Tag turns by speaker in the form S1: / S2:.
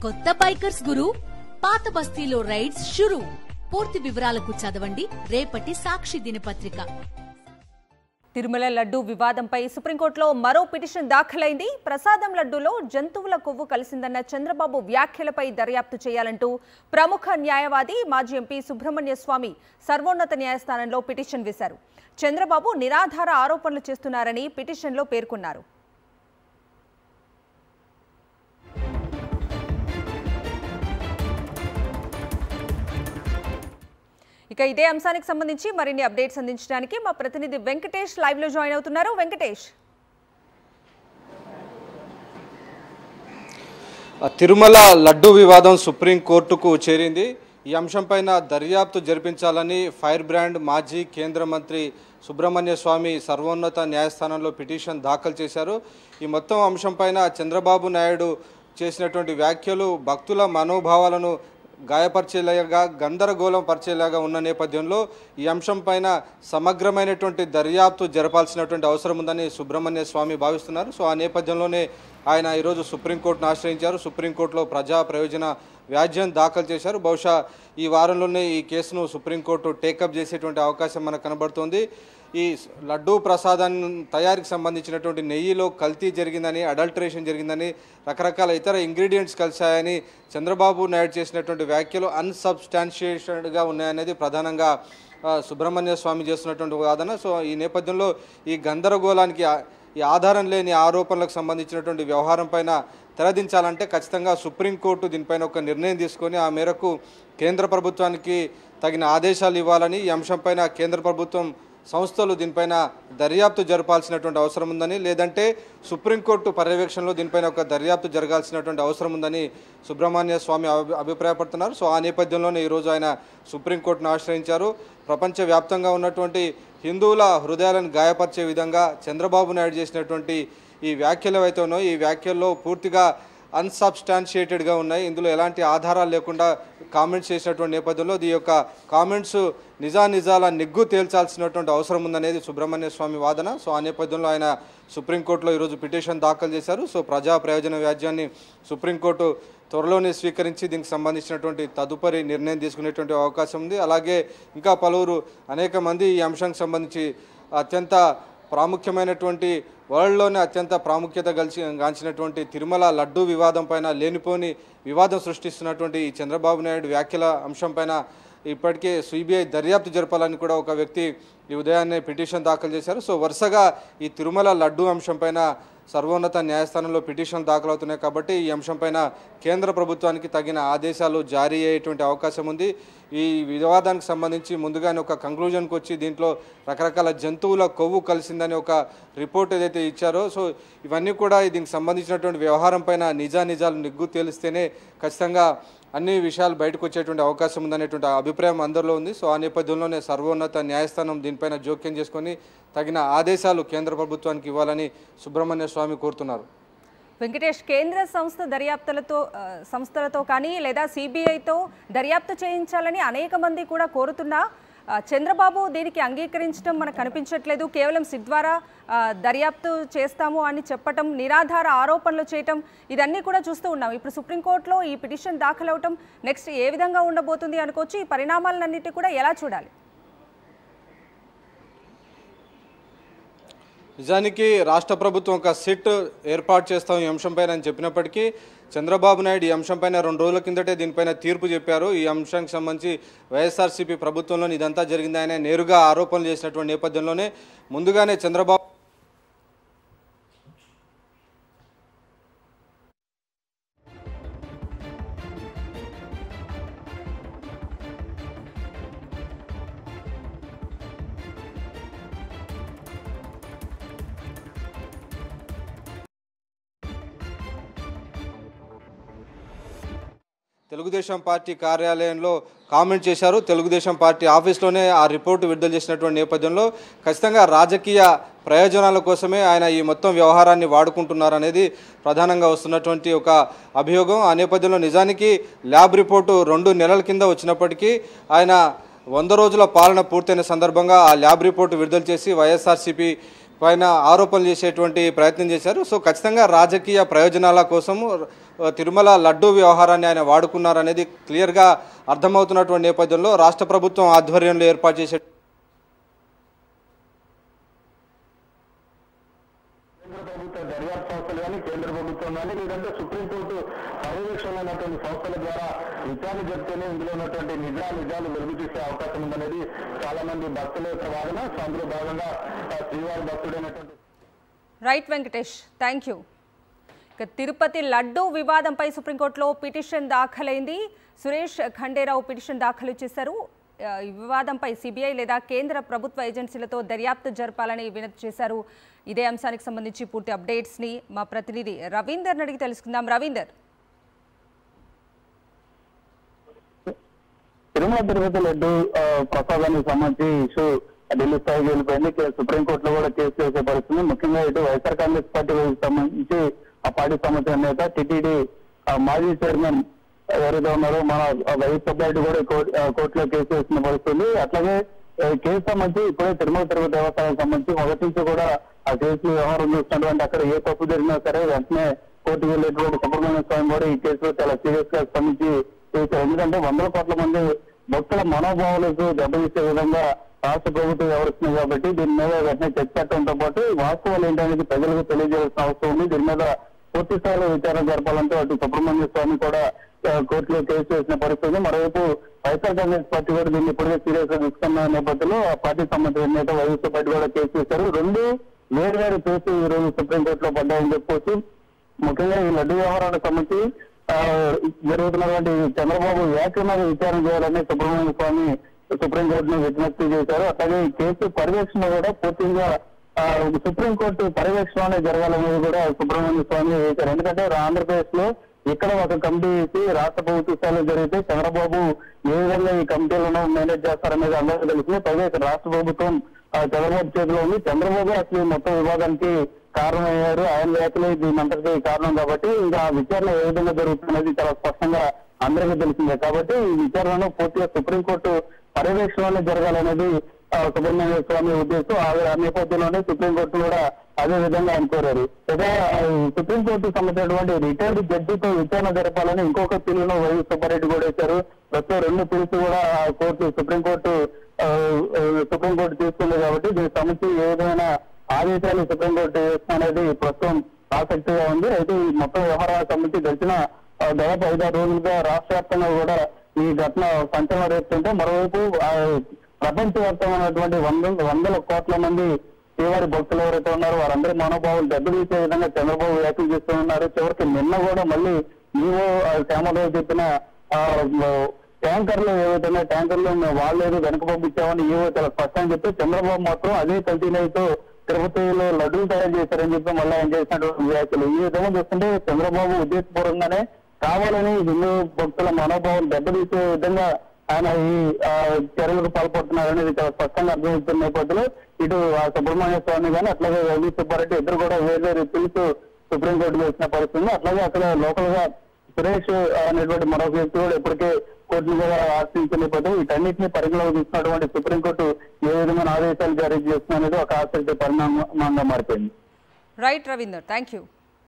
S1: కొత్త బైకర్స్ గురు పాత బస్తీలో రైడ్స్ షురు. పూర్తి వివరాలకు చదవండి రేపటి సాక్షి దినపత్రిక.
S2: తిరుమల లడ్డూ వివాదంపై సుప్రీంకోర్టులో మరో పిటిషన్ దాఖలైంది. ప్రసాదం లడ్డూలో జంతువుల కొవ్వు కలిసిందన్న చంద్రబాబు వ్యాఖ్యలపై దర్యాప్తు చేయాలంటూ ప్రముఖ న్యాయవాది మాజీ ఎంపీ సుబ్రహ్మణ్య స్వామి సర్వోన్నత న్యాయస్థానంలో పిటిషన్ వేశారు. చంద్రబాబు నిరాధార ఆరోపణలు చేస్తున్నారని పిటిషన్లో పేర్కొన్నారు. ఇక ఇదే అంశానికి సంబంధించి మరిన్ని అప్డేట్స్ అందించడానికి మా ప్రతినిధి వెంకటేష్ లైవ్ లో జాయిన్ అవుతున్నారు. వెంకటేష్,
S3: తిరుమల లడ్డూ వివాదం సుప్రీంకోర్టుకు చేరింది. ఈ అంశంపైన దర్యాప్తు జరిపించాలని ఫైర్ బ్రాండ్ మాజీ కేంద్ర మంత్రి సుబ్రహ్మణ్య స్వామి సర్వోన్నత న్యాయస్థానంలో పిటిషన్ దాఖలు చేశారు. ఈ మొత్తం అంశంపైన చంద్రబాబు నాయుడు చేసినటువంటి వ్యాఖ్యలు భక్తుల మనోభావాలను గాయపరిచేలాగా గందరగోళం పరిచేలాగా ఉన్న నేపథ్యంలో ఈ అంశం పైన సమగ్రమైనటువంటి దర్యాప్తు జరపాల్సినటువంటి అవసరం ఉందని సుబ్రహ్మణ్య స్వామి భావిస్తున్నారు. సో ఆ నేపథ్యంలోనే ఆయన ఈరోజు సుప్రీంకోర్టును ఆశ్రయించారు. సుప్రీంకోర్టులో ప్రజా ప్రయోజన వ్యాజ్యం దాఖలు చేశారు. బహుశా ఈ వారంలోనే ఈ కేసును సుప్రీంకోర్టు టేకప్ చేసేటువంటి అవకాశం మనకు కనబడుతోంది. ఈ లడ్డూ ప్రసాదాన్ని తయారీకి సంబంధించినటువంటి నెయ్యిలో కల్తీ జరిగిందని, అడల్టరేషన్ జరిగిందని, రకరకాల ఇతర ఇంగ్రీడియంట్స్ కలిశాయని చంద్రబాబు నాయుడు చేసినటువంటి వ్యాఖ్యలు అన్సబ్స్టాన్షియేటెడ్గా ఉన్నాయనేది ప్రధానంగా సుబ్రహ్మణ్య స్వామి చేస్తున్నటువంటి వాదన. సో ఈ నేపథ్యంలో ఈ గందరగోళానికి, ఈ ఆధారం లేని ఆరోపణలకు సంబంధించినటువంటి వ్యవహారం పైన తెరదించాలంటే ఖచ్చితంగా సుప్రీంకోర్టు దీనిపైన ఒక నిర్ణయం తీసుకొని ఆ మేరకు కేంద్ర ప్రభుత్వానికి తగిన ఆదేశాలు ఇవ్వాలని, ఈ అంశంపైన కేంద్ర ప్రభుత్వం సంస్థలు దీనిపైన దర్యాప్తు జరపాల్సినటువంటి అవసరం ఉందని, లేదంటే సుప్రీంకోర్టు పర్యవేక్షణలో దీనిపైన ఒక దర్యాప్తు జరగాల్సినటువంటి అవసరం ఉందని సుబ్రహ్మణ్య స్వామి అభిప్రాయపడుతున్నారు. సో ఆ నేపథ్యంలోనే ఈరోజు ఆయన సుప్రీంకోర్టును ఆశ్రయించారు. ప్రపంచవ్యాప్తంగా ఉన్నటువంటి హిందువుల హృదయాలను గాయపరిచే విధంగా చంద్రబాబు నాయుడు చేసినటువంటి ఈ వ్యాఖ్యలు ఏవైతే ఉన్నాయో ఈ వ్యాఖ్యల్లో పూర్తిగా అన్సబ్స్టాన్షియేటెడ్గా ఉన్నాయి. ఇందులో ఎలాంటి ఆధారాలు లేకుండా కామెంట్స్ చేసినటువంటి నేపథ్యంలో ఈ యొక్క కామెంట్స్ నిజాల నిగ్గు తేల్చాల్సినటువంటి అవసరం ఉందనేది సుబ్రహ్మణ్య స్వామి వాదన. సో ఆ నేపథ్యంలో ఆయన సుప్రీంకోర్టులో ఈరోజు పిటిషన్ దాఖలు చేశారు. సో ప్రజా ప్రయోజన వ్యాజ్యాన్ని సుప్రీంకోర్టు త్వరలోనే స్వీకరించి దీనికి సంబంధించినటువంటి తదుపరి నిర్ణయం తీసుకునేటువంటి అవకాశం ఉంది. అలాగే ఇంకా పలువురు అనేక మంది ఈ అంశానికి సంబంధించి అత్యంత ప్రాముఖ్యమైనటువంటి వరల్డ్లోనే అత్యంత ప్రాముఖ్యత గాంచినటువంటి తిరుమల లడ్డూ వివాదం పైన లేనిపోని వివాదం సృష్టిస్తున్నటువంటి ఈ చంద్రబాబు నాయుడు వ్యాఖ్యల అంశంపైన ఇప్పటికే సిబిఐ దర్యాప్తు జరపాలని కూడా ఒక వ్యక్తి ఈ ఉదయాన్నే పిటిషన్ దాఖలు చేశారు. సో వరుసగా ఈ తిరుమల లడ్డూ అంశంపైన సర్వోన్నత న్యాయస్థానంలో పిటిషన్లు దాఖలవుతున్నాయి కాబట్టి ఈ అంశంపైన కేంద్ర ప్రభుత్వానికి తగిన ఆదేశాలు జారీ అయ్యేటువంటి అవకాశం ఉంది. ఈ వివాదానికి సంబంధించి ముందుగానే ఒక కంక్లూజన్కి వచ్చి దీంట్లో రకరకాల జంతువుల కొవ్వు కలిసిందని ఒక రిపోర్ట్ ఏదైతే ఇచ్చారో సో ఇవన్నీ కూడా దీనికి సంబంధించినటువంటి వ్యవహారం పైన నిజాలు నిగ్గు తేలిస్తేనే ఖచ్చితంగా అన్ని విషయాలు బయటకు వచ్చేటువంటి అవకాశం ఉందనేటువంటి అభిప్రాయం అందరిలో ఉంది. సో ఆ నేపథ్యంలోనే సర్వోన్నత న్యాయస్థానం దీనిపైన జోక్యం చేసుకొని తగిన ఆదేశాలు కేంద్ర ప్రభుత్వానికి ఇవ్వాలని సుబ్రహ్మణ్య స్వామి కోరుతున్నారు.
S2: వెంకటేష్, కేంద్ర సంస్థలతో కానీ లేదా సిబిఐతో దర్యాప్తు చేయించాలని అనేక మంది కూడా కోరుతున్నా చంద్రబాబు దీనికి అంగీకరించడం మనకు కనిపించట్లేదు. కేవలం సిట్ ద్వారా దర్యాప్తు చేస్తాము అని చెప్పటం, నిరాధార ఆరోపణలు చేయటం ఇదన్నీ కూడా చూస్తూ ఉన్నాం. ఇప్పుడు సుప్రీంకోర్టులో ఈ పిటిషన్ దాఖలవటం నెక్స్ట్ ఏ విధంగా ఉండబోతుంది అనుకోవచ్చు? ఈ పరిణామాలన్నిటి కూడా ఎలా చూడాలి?
S3: నిజానికి రాష్ట్ర ప్రభుత్వం ఒక సిట్ ఏర్పాటు చేస్తాం ఈ అంశంపైన అని చెప్పినప్పటికీ చంద్రబాబు నాయుడు ఈ అంశంపైన 2 రోజుల కిందటే దీనిపైన తీర్పు చెప్పారు. ఈ అంశానికి సంబంధించి వైఎస్ఆర్సీపీ ప్రభుత్వంలో ఇదంతా జరిగింది ఆయన నేరుగా ఆరోపణలు చేసినటువంటి నేపథ్యంలోనే ముందుగానే చంద్రబాబు తెలుగుదేశం పార్టీ కార్యాలయంలో కామెంట్ చేశారు. తెలుగుదేశం పార్టీ ఆఫీస్లోనే ఆ రిపోర్టు విడుదల చేసినటువంటి నేపథ్యంలో ఖచ్చితంగా రాజకీయ ప్రయోజనాల కోసమే ఆయన ఈ మొత్తం వ్యవహారాన్ని వాడుకుంటున్నారనేది ప్రధానంగా వస్తున్నటువంటి ఒక అభియోగం. ఆ నేపథ్యంలో నిజానికి ల్యాబ్ రిపోర్టు 2 నెలల కింద వచ్చినప్పటికీ ఆయన 100 రోజుల పాలన పూర్తయిన సందర్భంగా ఆ ల్యాబ్ రిపోర్టు విడుదల చేసి వైఎస్ఆర్సీపీ పైన ఆరోపణలు చేసేటువంటి ప్రయత్నం చేశారు. సో ఖచ్చితంగా రాజకీయ ప్రయోజనాల కోసము తిరుమల లడ్డూ వ్యవహారాన్ని ఆయన వాడుకున్నారనేది క్లియర్గా అర్థమవుతున్నటువంటి నేపథ్యంలో రాష్ట్ర ప్రభుత్వం ఆధ్వర్యంలో ఏర్పాటు చేసే
S4: దర్యాప్తు సంస్థలు కానీ కేంద్ర ప్రభుత్వం కానీ లేదంటే సుప్రీంకోర్టు పర్యవేక్షణమైనటువంటి సంస్థల ద్వారా విచారణ జరిపితేనే ఇందులో ఉన్నటువంటి నిజాలు వెలుగు చూసే అవకాశం ఉందనేది చాలా మంది భక్తుల యొక్క వాదన. అందులో భాగంగా శ్రీవారి భక్తుడైనటువంటి
S2: రైట్ వెంకటేష్, థ్యాంక్ యూ. ఇక తిరుపతి లడ్డూ వివాదంపై సుప్రీంకోర్టులో పిటిషన్ దాఖలైంది. సురేష్ ఖండేరావు పిటిషన్ దాఖలు చేశారు. ఈ వివాదంపై సిబిఐ లేదా కేంద్ర ప్రభుత్వ ఏజెన్సీలతో దర్యాప్తు జరపాలని వినతి చేశారు. ఇదే అంశానికి సంబంధించి పూర్తి అప్డేట్స్ని మా ప్రతినిధి రవీందర్ అడిగి తెలుసుకుందాం. రవీందర్,
S4: తిరుమల తిరుపతి లడ్డు ప్రసాదానికి సంబంధించి ఇష్యూ ఢిల్లీ స్థాయికి వెళ్ళిపోయింది. సుప్రీంకోర్టులో కూడా కేసు చేసే పరిస్థితి. ముఖ్యంగా ఇటు వైఎస్ఆర్ కాంగ్రెస్ పార్టీకి సంబంధించి ఆ పార్టీ సంబంధించిన నేత టిటిడి మాజీ చైర్మన్ ఎవరైతే ఉన్నారో మన వైఎస్ సుబ్బారెడ్డి కూడా కోర్టులో కేసు వేసిన పరిస్థితుంది. అట్లాగే కేసు సంబంధించి ఇప్పుడే తిరుమల తిరుపతి దేవస్థానానికి సంబంధించి మొదటి నుంచి కూడా ఆ కేసు వ్యవహారం చూస్తున్నటువంటి అక్కడ ఏ తప్పు జరిగినా సరే వెంటనే కోర్టుకు వెళ్ళేటువంటి సుబ్రహ్మణ్య స్వామి కూడా ఈ కేసులో చాలా సీరియస్ గా స్పందించి చేశారు. ఎందుకంటే 100 కోట్ల మంది భక్తుల మనోభావాలకు దెబ్బతీసే విధంగా రాష్ట్ర ప్రభుత్వం వ్యవహరిస్తుంది కాబట్టి దీని మీద వెంటనే చర్చ పెట్టడంతో పాటు వాస్తవాలు ఏంటనేది ప్రజలకు తెలియజేయాల్సిన అవసరం ఉంది. దీని మీద పూర్తి స్థాయిలో విచారణ జరపాలంటే అటు సుబ్రహ్మణ్య స్వామి కూడా కోర్టులో కేసు వేసిన పరిస్థితి. మరోవైపు వైఎస్ఆర్ కాంగ్రెస్ పార్టీ కూడా దీన్ని ఇప్పటికే సీరియస్ గా తీసుకున్న నేపథ్యంలో ఆ పార్టీ సంబంధించిన నేత వైఎస్ పార్టీ కూడా కేసు వేశారు. రెండు వేరు కేసు ఈ రోజు సుప్రీంకోర్టులో పడ్డాయని చెప్పుకోవచ్చు. ముఖ్యంగా ఈ లడ్డు వ్యవహారానికి సంబంధించి జరుగుతున్నటువంటి చంద్రబాబు ఏకమైన విచారణ చేయాలని సుబ్రహ్మణ్య స్వామి సుప్రీంకోర్టును విజ్ఞప్తి చేశారు. అట్లాగే ఈ కేసు పర్యవేక్షణ కూడా పూర్తిగా సుప్రీంకోర్టు పర్యవేక్షణలోనే జరగాలనేది కూడా సుబ్రహ్మణ్య స్వామి వేశారు. ఎందుకంటే ఆంధ్రప్రదేశ్ లో ఇక్కడ ఒక కమిటీ వేసి రాష్ట్ర ప్రభుత్వ స్థాయిలో జరిగితే చంద్రబాబు ఏ విధంగా ఈ కమిటీలను మేనేజ్ చేస్తారనేది అందరికీ తెలిసింది. పైగా ఇక్కడ రాష్ట్ర ప్రభుత్వం చంద్రబాబు చేతిలో ఉంది. చంద్రబాబు అసలు మొత్తం వివాదానికి కారణమయ్యారు. ఆయన వ్యాఖ్యలే దీనంతటికీ కారణం కాబట్టి ఇంకా విచారణ ఏ విధంగా జరుగుతున్నది చాలా స్పష్టంగా అందరికీ తెలిసిందే. కాబట్టి ఈ విచారణను పూర్తిగా సుప్రీంకోర్టు పర్యవేక్షణలోనే జరగాలనేది సుబ్రహ్మణ్య స్వామి ఉద్దేశం. ఆ నేపథ్యంలోనే సుప్రీంకోర్టు కూడా అదే విధంగా ఆయన కోరారు. ఇక సుప్రీంకోర్టు సంబంధించినటువంటి రిటైర్డ్ జడ్జితో విచారణ జరపాలని ఇంకొక పిలును వైఎస్ సుబ్బారెడ్డి కూడా వేశారు. ప్రస్తుతం 2 పిలుసు కూడా కోర్టు సుప్రీంకోర్టు తీసుకుంది కాబట్టి దీనికి సంబంధించి ఏ విధమైన ఆదేశాలు సుప్రీంకోర్టు అనేది ప్రస్తుతం ఆసక్తిగా ఉంది. అయితే ఈ మొత్తం వ్యవహారాలకు సంబంధించి గడిచిన దాదాపు 5-6 రోజులుగా రాష్ట్ర వ్యాప్తంగా కూడా ఈ ఘటన సంచలనం రేపుతుంటే మరోవైపు ప్రపంచవ్యాప్తమైనటువంటి వందల కోట్ల మంది శ్రీవారి భక్తులు ఎవరైతే ఉన్నారో వారందరి మనోభావాలు దెబ్బతీసే విధంగా చంద్రబాబు వ్యాఖ్యలు చేస్తూ ఉన్నారు. చివరికి నిన్న కూడా మళ్ళీ ఈవో శ్యామరావు చెప్పిన ట్యాంకర్లు ఏవైతే ట్యాంకర్లు వాళ్ళేదో వెనక పంపించామని ఈవో చాలా స్పష్టంగా చెప్తే చంద్రబాబు మాత్రం అదే కంటిన్యూతో తిరుపతిలో లడ్డూలు తయారు చేశారని చెప్పి మళ్ళీ ఆయన చేసినటువంటి వ్యాఖ్యలు. ఈ విధంగా చూస్తుంటే చంద్రబాబు ఉద్దేశపూర్వకంగానే కావాలని హిందూ భక్తుల మనోభావాలు దెబ్బతీసే విధంగా ఆయన ఈ చర్యలకు పాల్పడుతున్నారనేది చాలా స్పష్టంగా అర్థమవుతున్న నేపథ్యంలో ఇటు సుబ్రహ్మణ్య స్వామి కానీ అట్లాగే వైఎస్ సుబ్బారెడ్డి ఇద్దరు కూడా వేరు పిలుసు సుప్రీంకోర్టు వేసిన పరిస్థితుంది. అట్లాగే అక్కడ లోకల్ గా సురేష్ అనేటువంటి మరొక వ్యక్తి కూడా ఇప్పటికే కోర్టును కూడా ఆశ్రయించిన నేపథ్యం వీటన్నింటినీ పరిగణలోకి తీసుకున్నటువంటి సుప్రీంకోర్టు ఏ విధమైన ఆదేశాలు జారీ చేస్తున్నది ఒక ఆసక్తి పరిణామంగా మారిపోయింది.
S2: Right Ravinder, thank you.